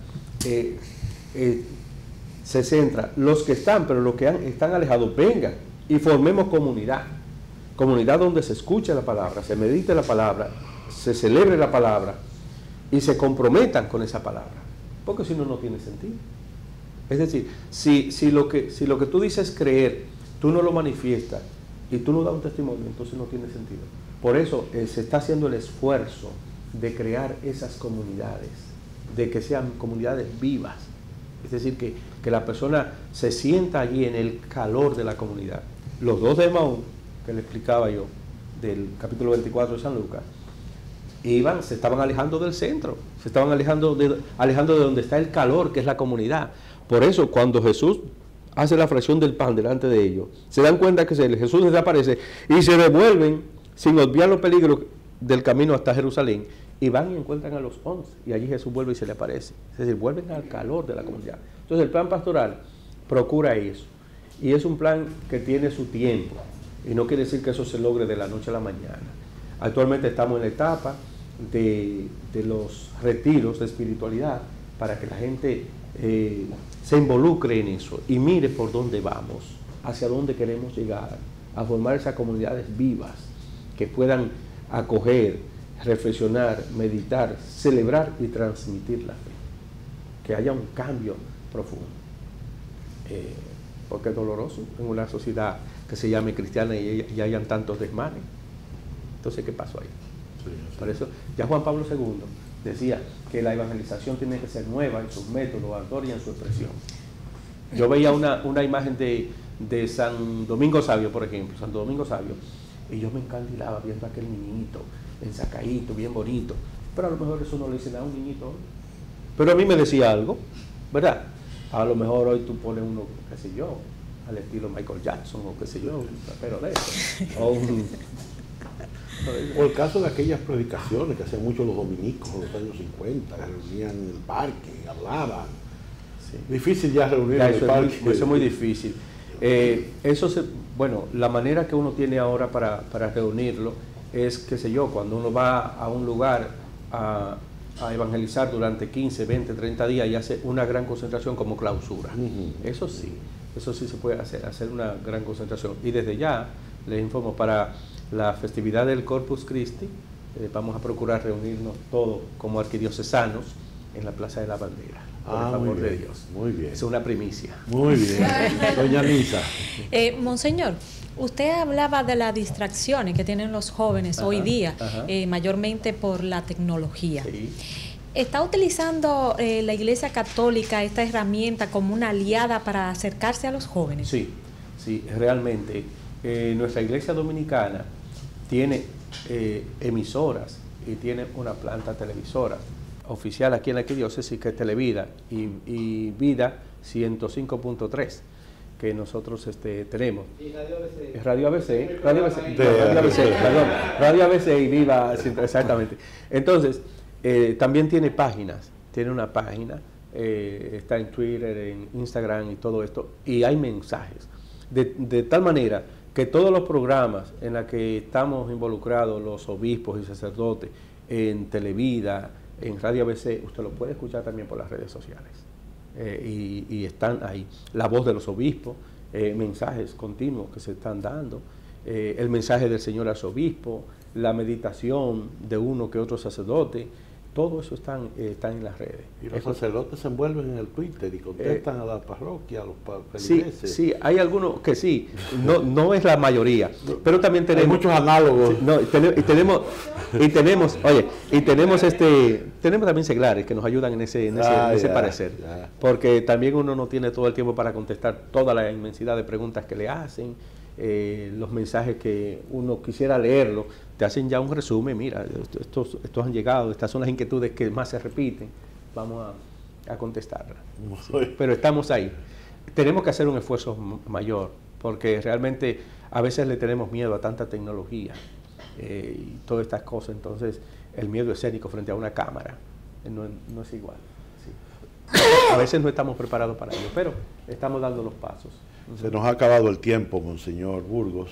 se centra, los que están, pero los que están alejados, vengan y formemos comunidad. Comunidad donde se escuche la palabra, se medite la palabra, se celebre la palabra y se comprometan con esa palabra. Porque si no, no tiene sentido. Es decir, si lo que tú dices creer, tú no lo manifiestas y tú no das un testimonio, entonces no tiene sentido. Por eso se está haciendo el esfuerzo de crear esas comunidades, de que sean comunidades vivas. Es decir, que la persona se sienta allí en el calor de la comunidad. Los dos de Emaús, que le explicaba yo, del capítulo 24 de San Lucas, se estaban alejando del centro, se estaban alejando de donde está el calor, que es la comunidad. Por eso, cuando Jesús hace la fracción del pan delante de ellos, se dan cuenta que Jesús desaparece y se devuelven sin obviar los peligros del camino hasta Jerusalén, y van y encuentran a los 11, y allí Jesús vuelve y se le aparece. Es decir, vuelven al calor de la comunidad. Entonces el plan pastoral procura eso, y es un plan que tiene su tiempo, y no quiere decir que eso se logre de la noche a la mañana. Actualmente estamos en la etapa de los retiros de espiritualidad, para que la gente se involucre en eso y mire por dónde vamos, hacia dónde queremos llegar, a formar esas comunidades vivas que puedan acoger, reflexionar, meditar, celebrar y transmitir la fe. Que haya un cambio profundo. Porque es doloroso en una sociedad que se llame cristiana y hayan tantos desmanes. Entonces, ¿qué pasó ahí? Sí. Por eso, ya Juan Pablo II decía que la evangelización tiene que ser nueva en sus métodos, ardor y en su expresión. Yo veía una imagen de San Domingo Sabio, por ejemplo, Santo Domingo Sabio, y yo me encandilaba viendo a aquel niñito, ensacadito, bien bonito, pero a lo mejor eso no le dice nada a un niñito hoy. Pero a mí me decía algo, ¿verdad? A lo mejor hoy tú pones uno, qué sé yo, al estilo Michael Jackson, o qué sé yo, pero de eso, o el caso de aquellas predicaciones que hacían mucho los dominicos en los años 50, que reunían en el parque, hablaban. Sí. Difícil ya reunir en el parque. Eso es muy difícil. Bueno, la manera que uno tiene ahora para reunirlo es, qué sé yo, cuando uno va a un lugar a evangelizar durante 15, 20, 30 días y hace una gran concentración como clausura. Eso sí se puede hacer una gran concentración. Y desde ya les informo, para la festividad del Corpus Christi vamos a procurar reunirnos todos como arquidiocesanos en la Plaza de la Bandera. Por el favor de Dios. Muy bien. Es una primicia. Muy bien. Doña Lisa. Monseñor, usted hablaba de las distracciones que tienen los jóvenes hoy día, mayormente por la tecnología. Sí. ¿Está utilizando la Iglesia Católica esta herramienta como una aliada para acercarse a los jóvenes? Sí, realmente. Nuestra Iglesia Dominicana tiene emisoras y tiene una planta televisora oficial aquí en la arquidiócesis, que es Televida y Vida 105.3, que nosotros tenemos. Y Radio ABC. Radio ABC y Viva, exactamente. Entonces, también tiene páginas, tiene una página, está en Twitter, en Instagram y todo esto, y hay mensajes. De tal manera que todos los programas en los que estamos involucrados, los obispos y sacerdotes, en Televida, en Radio ABC, usted lo puede escuchar también por las redes sociales. Y están ahí. La voz de los obispos, mensajes continuos que se están dando, el mensaje del señor arzobispo, la meditación de uno que otro sacerdote, todo eso está en las redes. Y los sacerdotes se envuelven en el Twitter y contestan a la parroquia, a los feligreses. Sí, hay algunos que sí, no es la mayoría, pero también tenemos... Hay muchos análogos. Tenemos también seglares que nos ayudan en ese parecer, porque también uno no tiene todo el tiempo para contestar toda la inmensidad de preguntas que le hacen. Los mensajes que uno quisiera leerlo, te hacen ya un resumen. Mira, estos han llegado, estas son las inquietudes que más se repiten, vamos a contestarlas. Sí, pero estamos ahí. Tenemos que hacer un esfuerzo mayor, porque realmente a veces le tenemos miedo a tanta tecnología y todas estas cosas. Entonces el miedo escénico frente a una cámara no es igual. Sí. A veces no estamos preparados para ello, pero estamos dando los pasos. Se nos ha acabado el tiempo, Monseñor Burgos.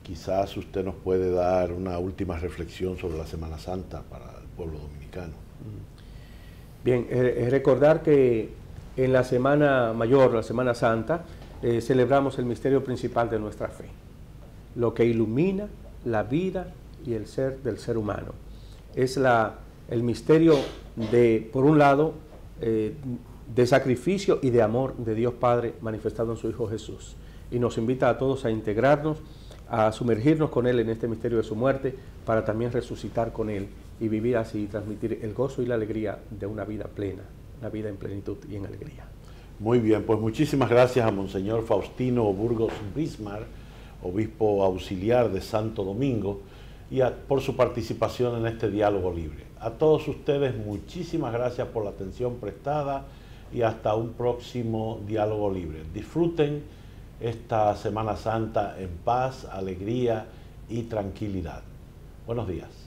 Quizás usted nos puede dar una última reflexión sobre la Semana Santa para el pueblo dominicano. Bien, recordar que en la Semana Mayor, la Semana Santa, celebramos el misterio principal de nuestra fe, lo que ilumina la vida y el ser del ser humano. Es el misterio de, por un lado, de sacrificio y de amor de Dios Padre manifestado en su Hijo Jesús. Y nos invita a todos a integrarnos, a sumergirnos con Él en este misterio de su muerte, para también resucitar con Él y vivir así y transmitir el gozo y la alegría de una vida plena, una vida en plenitud y en alegría. Muy bien, pues muchísimas gracias a Monseñor Faustino Burgos Bismar, obispo auxiliar de Santo Domingo, y por su participación en este diálogo libre. A todos ustedes, muchísimas gracias por la atención prestada y hasta un próximo diálogo libre. Disfruten esta Semana Santa en paz, alegría y tranquilidad. Buenos días.